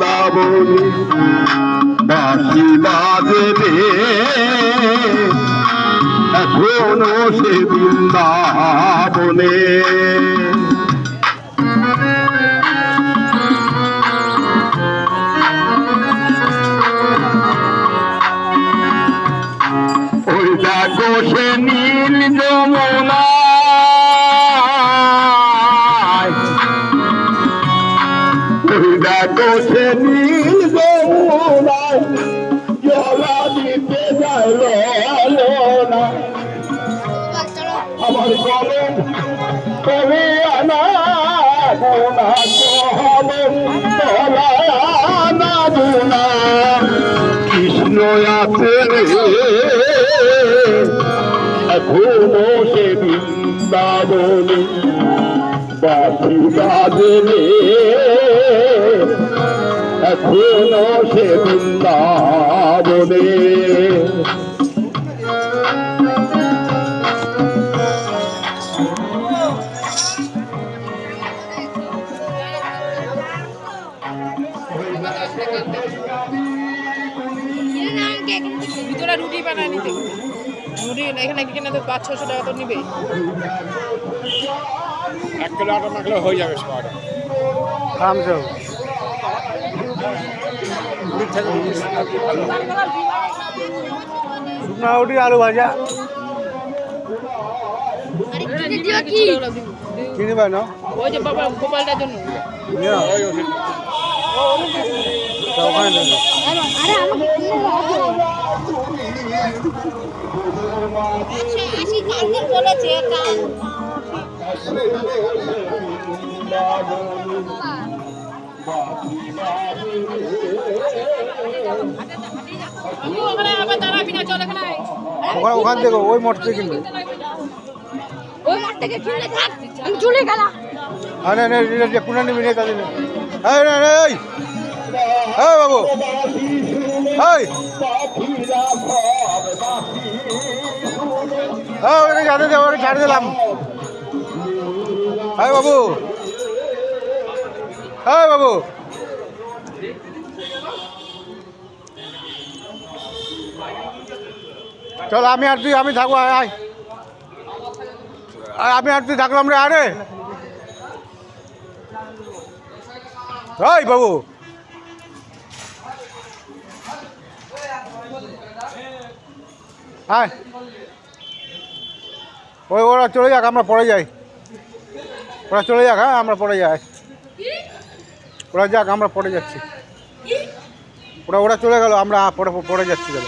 বৃন্দাবনে বাঁশি বাজে রে, এখনো সে বৃন্দাবনে। ওই দেখো সে নীল যমুনা, ওই দেখো সে নীল যমুনায় জলা দিতে যায় না। আমার কলম কবি আনা গুনা কলম আনা গুনা, কৃষ্ণ আছে এখনো সে বৃন্দাবনে বাঁশি বাজে রে, এখনো সে বৃন্দাবনে। ভিতরে রুটি বানায় নিতে, রুটি এখানে কিনে তো 500-600 টাকা তো নিবে। 1 কিলো আটা মাখলে হয়ে যাবে সবার খামছো শুকনা রুটি আলু ভাজা কিনে পাই না ওই যে বাবা গোপালটার জন্য ওখানে ওখান থেকে ওই মোটর থেকে কিনবে পুনা নিবি নেই তাদের বাবু ছাড় দিলাম বাবু বাবু চল আমি আর তুই আমি থাকবো আয় আমি আর তুই থাকলাম রে আরে বাবু হ্যাঁ ওরা চলে যাক আমরা পরে যাই ওরা চলে যাক হ্যাঁ আমরা পরে যাই ওরা যাক আমরা পরে যাচ্ছি ওরা চলে গেল আমরা পরে যাচ্ছি গেল